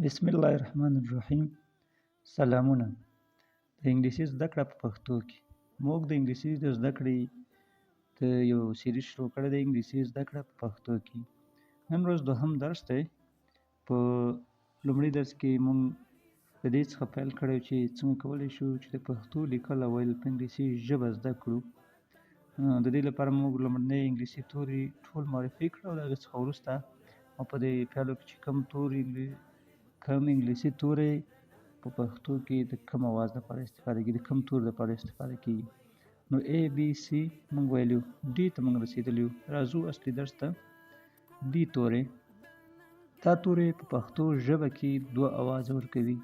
بسم الله الرحمن الرحیم. سلامونه. د انګلیسي زده کړه په پښتو کې. موږ د انګلیسي د زده کړې یو سیریز شروع کړی دی، انګلیسي زده کړه په پښتو کې. نن ورځ دوهم درس دی. په لومړي درس کې موږ د دې څخه پیل کړی چې څنګه کولی شو چې د پښتو لیکل او ویل په انګلیسي ژبه زده کړو. د دې لپاره موږ لومړنی انګلیسي توري ټول معرفي کړل او د هغې څخه وروسته په دې پیلو کې چې کوم انګلیسي توري په پښتو کې د کوم اواز لپاره استفاده کېږي، د کوم تور لپاره استفاده کېږي. نو A B C موږ ویلو، ډي ته موږ رسېدلي یو. راځو اصلي درس ته. ډي توري، دا توري په پښتو ژبه کې دوه اوازه ورکوي،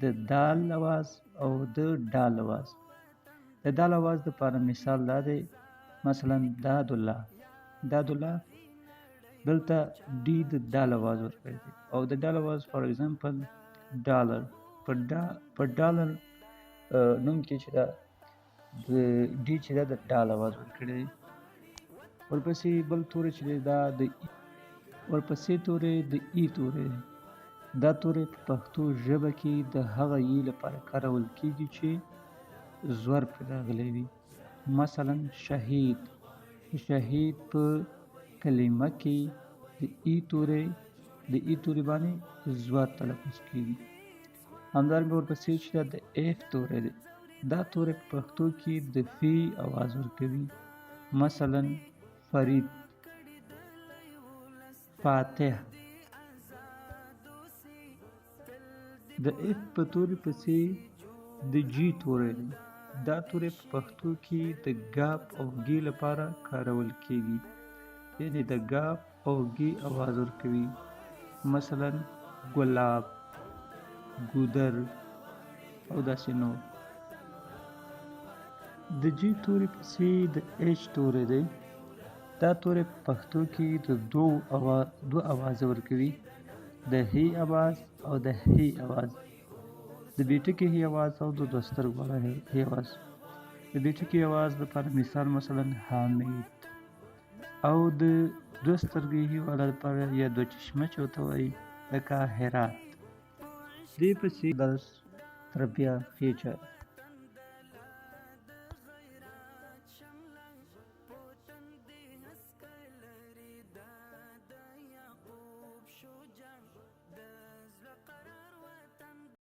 د دال اواز او د ډال اواز. د دال اواز لپاره مثال دا دی، مثلا دادالله، دلته ډي د دال اواز ورکړی دی، او د ډال اواز فار ایگزامپل ډالر. په ډالر نوم کې چې دا د ډي چې دا د ډال اواز ورکړی دی. ورپسې بل توری چې دی دا د ورپسې توری د ای توری دی. دا توری په پښتو ژبه کې د هغه ای لپاره کارول کېږي چې زور پرې راغلی وي. مثلا شهید په کلمه کې د ای توری باندې زور تلفظ کېږي. همدارنګه ورپسې چې دا د اف توری دی، دا توری په پښتو کې د فی اواز ورکوي. مثلا فرید، فاتح. د اف په توری پسې د جی توری دی، دا توری په پښتو کې د ګاپ او ګي لپاره کارول کېږي، یعنی د ګاپ او ګي اواز ورکوي. مثلا ګلاب، ګودر او داسې نور. د جی توری پسې د ایچ توری دی، دا توری په پښتو کې د دوه اوازه ورکوي، د هی اواز او د هی اواز. د بی ټکي هی اواز او د دوه سترګو والا هی اواز. د بی ټکي اواز لپاره مثال مثلا حامد، او د دوه سترګې هی والا لپاره یا دوه چشمه چې ورته وایي لکه هرات. دې پسې درس تربیه فیچر